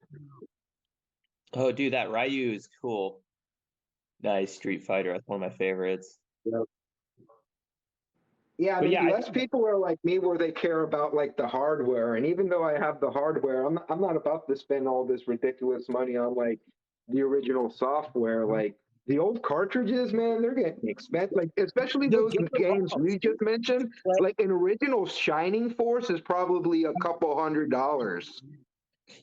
Oh, dude, that Ryu is cool. Nice Street Fighter. That's one of my favorites. Yep. Yeah, I But mean, yeah, less people are like me where they care about like the hardware. And even though I have the hardware, I'm not about to spend all this ridiculous money on like the original software. Like the old cartridges, man, they're getting expensive. Like especially No, those get the games ROMs. we just mentioned. Like an original Shining Force is probably a couple $100.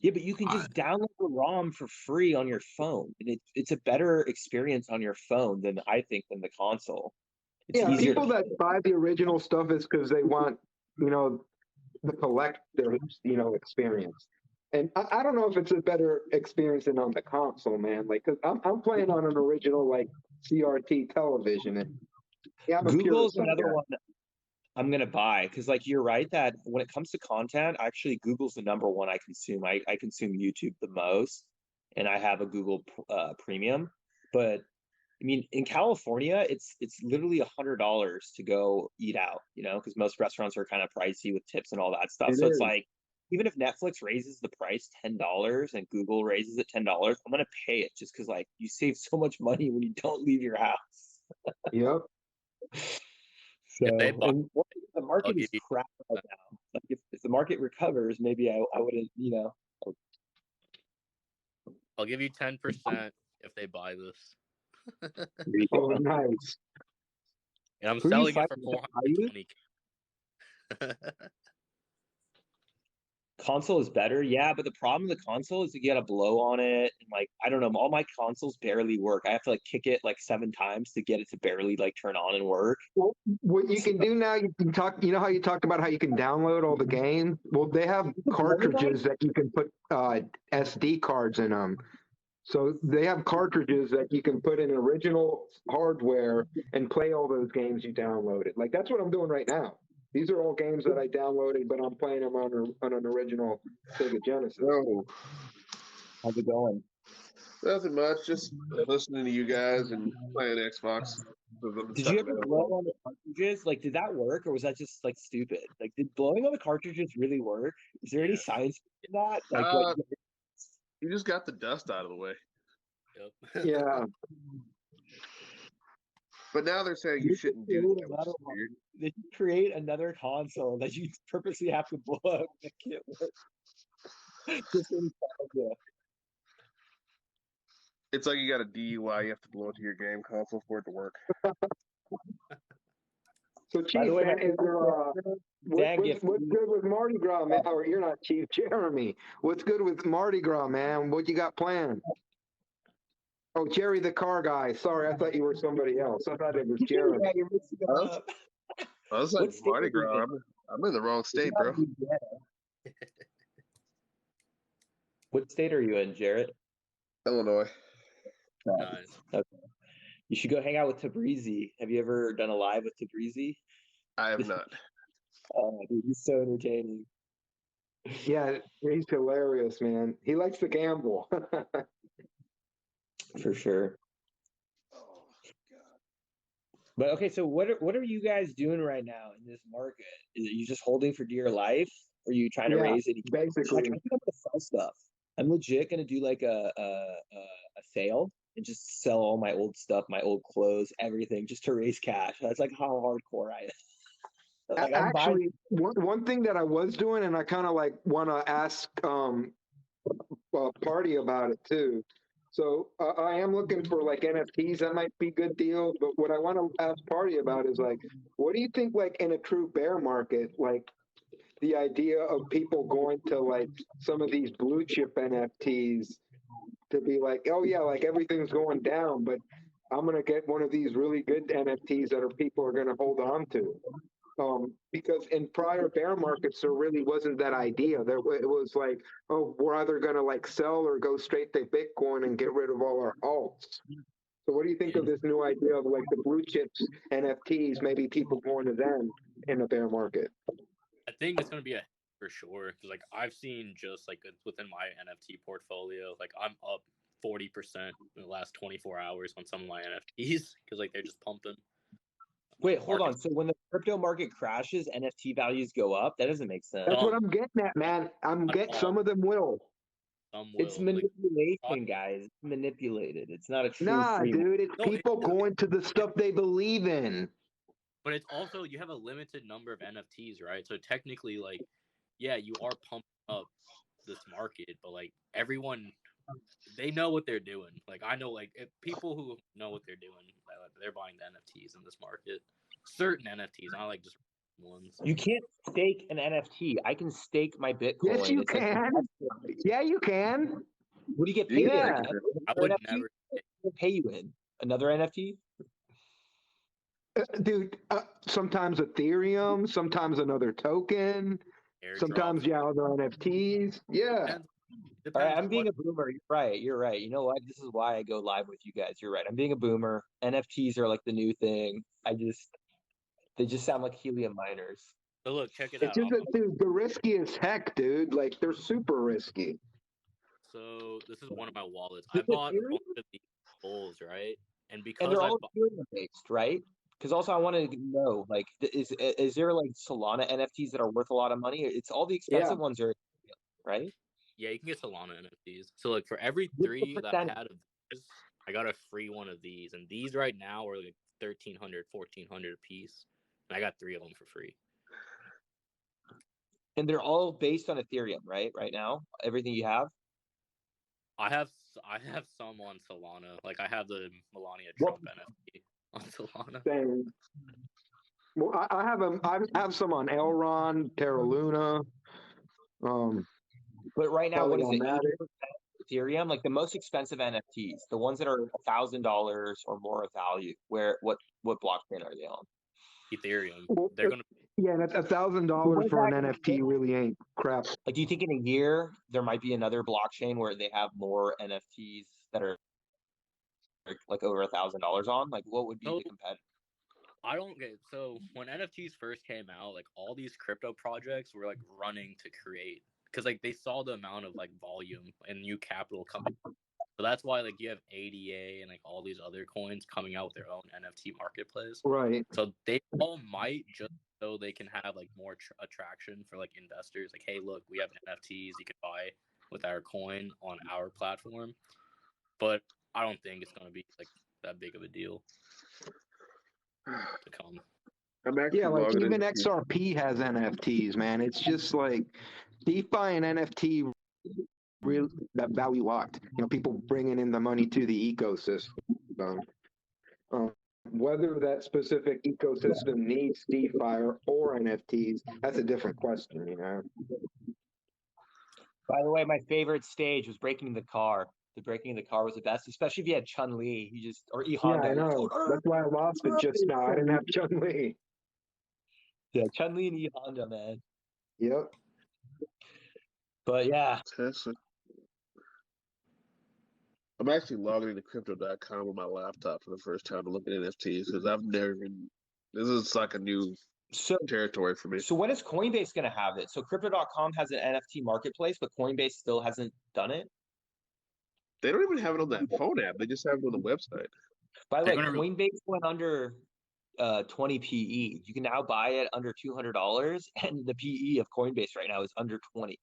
Yeah, but you can just download the ROM for free on your phone. And it's a better experience on your phone than I think than the console. It's Yeah, easier people to that buy the original stuff is because they want, the collector, experience. And I don't know if it's a better experience than on the console, man. Like, cause I'm playing on an original like CRT television. And yeah, I'm a Google's pure another guy. one I'm gonna buy because, like, you're right that when it comes to content, actually Google's the number one I consume. I consume YouTube the most, and I have a Google Premium. But I mean, in California, it's literally $100 to go eat out, because most restaurants are kind of pricey with tips and all that stuff. It So it's is. like, even if Netflix raises the price $10 and Google raises it $10, I'm gonna pay it just because, like, you save so much money when you don't leave your house. Yep. So, If they buy, and the I'll market give is you crap right now. Like, if the market recovers, maybe I wouldn't, I'll give you 10% if they buy this. Oh, nice. And I'm Who are you selling it for fighting? Are you? 420K. Console is better, yeah, but the problem with the console is you get a blow on it, and, like, I don't know, all my consoles barely work. I have to, like, kick it like 7 times to get it to barely, like, turn on and work. Well, what you can do now, you can talk. You know how you talked about how you can download all the games. Well, they have cartridges that you can put SD cards in them. So they have cartridges that you can put in original hardware and play all those games you downloaded. Like that's what I'm doing right now. These are all games that I downloaded, but I'm playing them on an original Sega Genesis. Oh, How's it going? nothing much. Just listening to you guys and playing Xbox. Did you ever blow on the cartridges? Like, did that work, or was that just, like, stupid? Like, did blowing on the cartridges really work? Is there any Yes. science in that? Like, You just got the dust out of the way. Yep. Yeah. But now they're saying you shouldn't do that, which is weird. They should create another console that you purposely have to blow up and make it work. Just nostalgia. It's like you got a DUI, you have to blow it to your game console for it to work. So, By Chief, the way, man, is there what's good with Mardi Gras, man? Or you're not Chief, Jeremy. What's good with Mardi Gras, man? What you got planned? Oh, Jerry the car guy. Sorry, I thought you were somebody else. I thought it was Jeremy. Yeah, you're mixing it Huh? up. I was like, What state Mardi are you Gras. in? I'm in the wrong state, bro. What state are you in, Jarrett? Illinois. Nice. Okay. You should go hang out with Tabrizi. Have you ever done a live with Tabrizi? I have not. Oh, dude, he's so entertaining. Yeah, he's hilarious, man. He likes to gamble. For sure. But okay, so what are you guys doing right now in this market? Is it you just holding for dear life? Or are you trying to Yeah, raise any? basically. I think I'm gonna sell stuff. I'm legit gonna do like a sale and just sell all my old stuff, my old clothes, everything, just to raise cash. That's like how hardcore I am. Like, I'm buying. Actually, one thing that I was doing, and I kind of like want to ask Party about it too. So I am looking for like NFTs that might be good deals. But what I want to ask Party about is like, what do you think like in a true bear market, like the idea of people going to like some of these blue chip NFTs to be like, oh yeah, like everything's going down, but I'm gonna get one of these really good NFTs that people are gonna hold on to. Because in prior bear markets, there really wasn't that idea. It was like, oh, we're either going to like sell or go straight to Bitcoin and get rid of all our alts. So what do you think of this new idea of like the blue chips NFTs, maybe people going to them in a bear market? I think it's going to be a for sure. Because, like, I've seen just, like, within my NFT portfolio, like, I'm up 40% in the last 24 hours on some of my NFTs because, like, they're just pumping. Wait, hold on. So when the crypto market crashes, NFT values go up? That doesn't make sense. That's what I'm getting at, man. Some of them will. Some will. It's manipulation, guys. It's manipulated. It's not a true free Dude, it's people going to the stuff they believe in. But it's also, you have a limited number of NFTs, right? So technically, like, yeah, you are pumping up this market, but like everyone, they know what they're doing. Like, I know, like, if people who know what they're doing, they're buying the NFTs in this market. Certain NFTs, not like just ones. You can't stake an NFT. I can stake my Bitcoin. Yes, you can. Yeah, you can. What do you get paid Yeah. in? I would NFT? never. What pay you in? Another NFT? Dude, sometimes Ethereum, sometimes another token, Airdrop. sometimes other NFTs. Yeah. All right, Depends I'm being what. a boomer. You're right. You're right. You know what? This is why I go live with you guys. You're right. I'm being a boomer. NFTs are like the new thing. They just sound like helium miners. So look, check it It's out. just that, dude, the risky as heck, dude. Like they're super risky. So this is one of my wallets. I Is bought a Ethereum? bunch of these bulls, right? And And because they're I all bought, Ethereum based, right? Because also I want to know, like, is there like Solana NFTs that are worth a lot of money? It's all the Yeah. expensive ones are, right? yeah, you can get Solana NFTs. So like for every What's the 3 that I percentage? had of this, I got a free one of these, and these right now are like 1,300, 1,400 a piece, and I got 3 of them for free. And they're all based on Ethereum, right? Right now, everything you have. I have some on Solana. Like I have the Melania Trump NFT on Solana. Same. Well, I have some on Elron, Terra Luna. But right now, Probably what is on it? that. 80% Ethereum, like the most expensive NFTs, the ones that are $1,000 or more of value. What blockchain are they on? Ethereum. Well, They're gonna. yeah, and $1,000 What is for an that gonna NFT be? really ain't crap. Like, do you think in a year there might be another blockchain where they have more NFTs that are like over $1,000 on? Like, what would be So the competitor? I don't get. So when NFTs first came out, like all these crypto projects were like running to create because like they saw the amount of like volume and new capital coming. So that's why like you have ADA and like all these other coins coming out with their own NFT marketplace. Right. So they all might just so they can have like more attraction for like investors. Like, hey, look, we have NFTs you can buy with our coin on our platform. But I don't think it's gonna be like that big of a deal to come. I'm actually Yeah, like logging even into. XRP has NFTs, man. It's just like DeFi and NFT really that value locked. You know, people bringing in the money to the ecosystem. Um, whether that specific ecosystem needs DeFi or NFTs, that's a different question, you know. By the way, my favorite stage was breaking the car. The breaking the car was the best, especially if you had Chun Li. You just or E Yeah, I Honda. know. That's why I lost it just now. I didn't have Chun Li. Yeah, Chun Li and E Honda, man. Yep. But yeah, Tesla. I'm actually logging into crypto.com on my laptop for the first time to look at NFTs because I've never been. This is like a new so territory for me. so when is Coinbase going to have it? So Crypto.com has an NFT marketplace, but Coinbase still hasn't done it. They don't even have it on that phone app. They just have it on the website. By the They're way, gonna. Coinbase went under 20 PE. You can now buy it under $200, and the PE of Coinbase right now is under 20.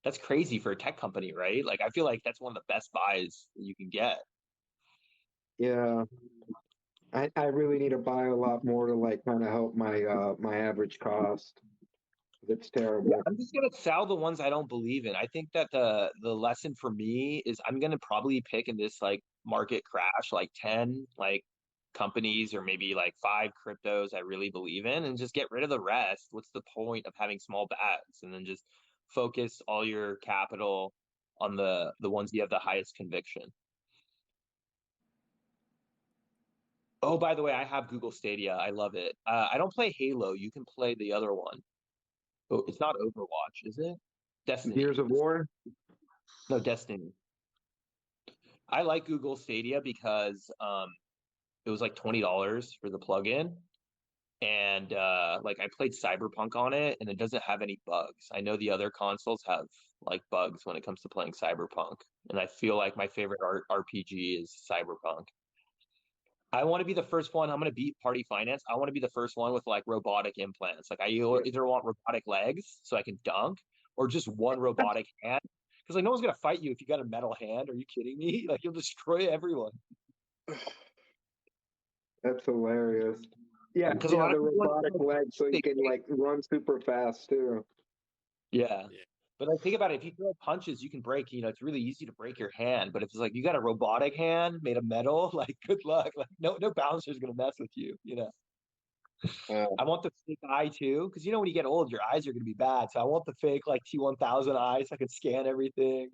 That's crazy for a tech company, right? Like I feel like that's one of the best buys you can get. Yeah. I really need to buy a lot more to like kind of help my my average cost. It's terrible. I'm just gonna sell the ones I don't believe in. I think that the lesson for me is I'm gonna probably pick in this like market crash like 10 like companies or maybe like 5 cryptos I really believe in and just get rid of the rest. What's the point of having small bets and then just focus all your capital on the ones you have the highest conviction. Oh, by the way, I have Google Stadia. I love it. I don't play Halo. You can play the other one. Oh, it's not Overwatch, is it? Destiny. Gears of War. No, Destiny. I like Google Stadia because it was like $20 for the plugin. And like I played Cyberpunk on it and it doesn't have any bugs. I know the other consoles have like bugs when it comes to playing Cyberpunk. And I feel like my favorite RPG is Cyberpunk. I want to be the first one. I'm going to beat Party Finance. I want to be the first one with like robotic implants. Like I either want robotic legs so I can dunk or just one robotic hand. Because like no one's going to fight you if you got a metal hand. Are you kidding me? Like you'll destroy everyone. That's hilarious. Yeah, Because a yeah, lot of the people robotic legs so you can like run super fast too. yeah. Yeah. But like think about it. If you throw punches, you can break. You know, it's really easy to break your hand. But if it's like you got a robotic hand made of metal, like good luck. Like no bouncer's gonna mess with you. You know. I want the fake eye too, because you know when you get old, your eyes are gonna be bad. So I want the fake like T1000 eyes. So I can scan everything.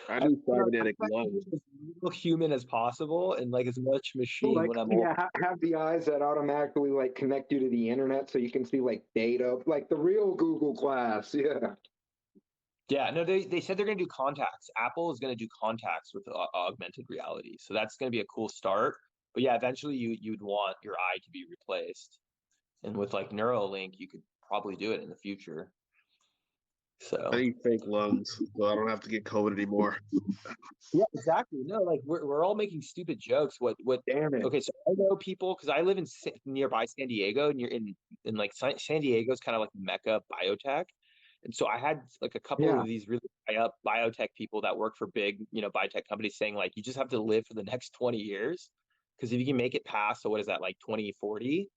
I I, need I'm cybernetic trying to be lungs. as little human as possible and like as much machine Like, when I'm old. yeah, have the eyes that automatically like connect you to the internet so you can see like data, like the real Google Glass. Yeah. Yeah, no, they said they're going to do contacts. Apple is going to do contacts with augmented reality. So that's going to be a cool start. But yeah, eventually you'd want your eye to be replaced. And with like Neuralink, you could probably do it in the future. I So need fake lungs so I don't have to get COVID anymore. yeah, exactly. No, like we're all making stupid jokes. What Damn it. okay, so I know people because I live in nearby San Diego, and you're in like San Diego's kind of like Mecca biotech. And so I had like a couple Yeah. of these really high up biotech people that work for big, biotech companies saying like you just have to live for the next 20 years. Because if you can make it past, so what is that, like 2040,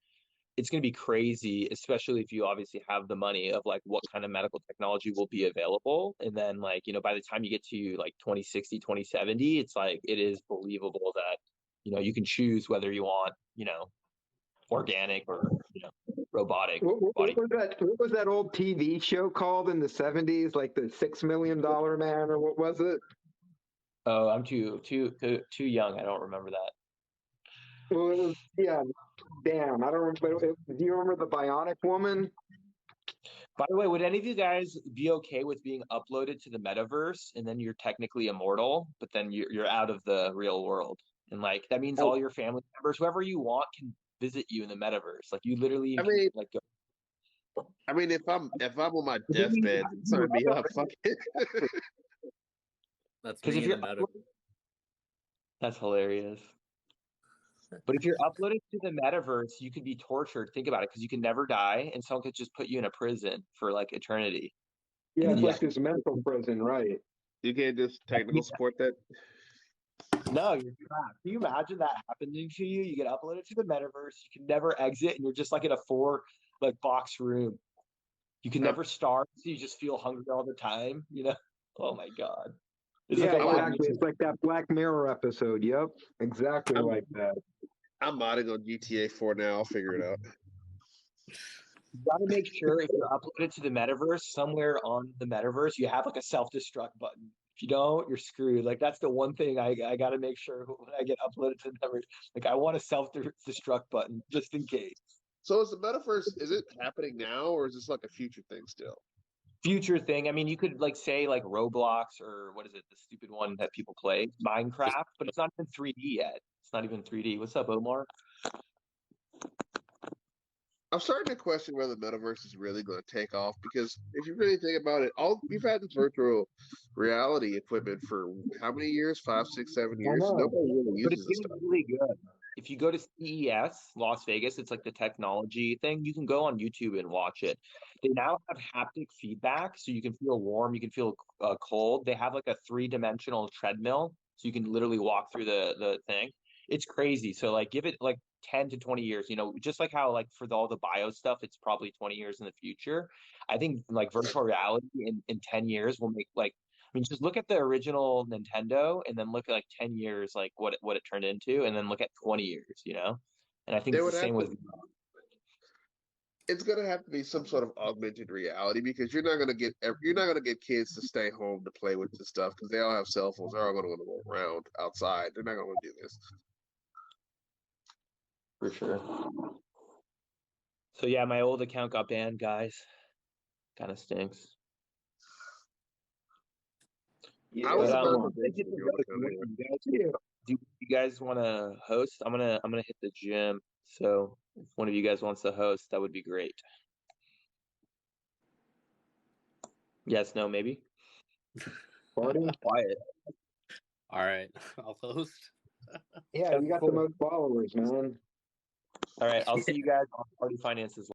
it's going to be crazy, especially if you obviously have the money of like what kind of medical technology will be available. And then like, by the time you get to like 2060, 2070, it's like it is believable that, you can choose whether you want, organic or, robotic body. What was that old TV show called in the 70s? Like the $6 Million Man, or what was it? Oh, I'm too young. I don't remember that. Well, it was, yeah, damn. I don't remember. Do you remember the Bionic Woman? By the way, would any of you guys be okay with being uploaded to the metaverse and then you're technically immortal, but then you're out of the real world? And like that means Oh, all your family members, whoever you want, can visit you in the metaverse. Like you literally I can mean, like go. if I'm on my deathbed, sign me up. Fuck it. That's Because me if in the you're meta. that's hilarious. But if you're uploaded to the metaverse, you could be tortured. Think about it, because you can never die, and someone could just put you in a prison for like eternity. And yeah, then it's you like have to, this mental prison, right? You can't just technical support that. no, you're trapped. Can you imagine that happening to you? You get uploaded to the metaverse, you can never exit, and you're just like in a four like box room. You can I, never starve, so you just feel hungry all the time. Oh my God. It's like Yeah, a I would. Black exactly. Mirror. It's like that Black Mirror episode. Yep, exactly I'm like that. I'm modding on GTA 4 now. I'll figure it out. You got to make sure if you're uploaded to the metaverse, somewhere on the metaverse, you have like a self-destruct button. If you don't, you're screwed. Like that's the one thing I got to make sure when I get uploaded to the metaverse. Like I want a self-destruct button just in case. So is the metaverse? Is it happening now, or is this like a future thing still? Future thing. I mean, you could like say like Roblox, or what is it, the stupid one that people play, Minecraft, but it's not even 3D yet. It's not even 3D. What's up, Omar? I'm starting to question whether the metaverse is really going to take off because if you really think about it, all we've had this virtual reality equipment for how many years? 5, 6, 7 years. I know. Nobody really But it's uses this getting stuff. really good. If you go to CES, Las Vegas, it's like the technology thing. You can go on YouTube and watch it. They now have haptic feedback, so you can feel warm, you can feel cold. They have like a three-dimensional treadmill, so you can literally walk through the thing. It's crazy. So like, give it like 10 to 20 years. Just like how like for all the bio stuff, it's probably 20 years in the future. I think like virtual reality in 10 years will make like just look at the original Nintendo and then look at like 10 years, like what it turned into, and then look at 20 years. And I think There it's the would have same to. with. It's going to have to be some sort of augmented reality because you're not going to get kids to stay home to play with this stuff because they all have cell phones. They're all going to want to go around outside. They're not going to do this. For sure. So yeah, my old account got banned, guys. Kind of stinks. I Yeah, was But about to thank you mention for your hosting. account anyway. Do you guys want to host? I'm gonna hit the gym. So if one of you guys wants to host, that would be great. Yes, no, maybe. Party. Quiet. All right, I'll host. Yeah, you got the most followers, man. All right, I'll see you guys on Party Finances.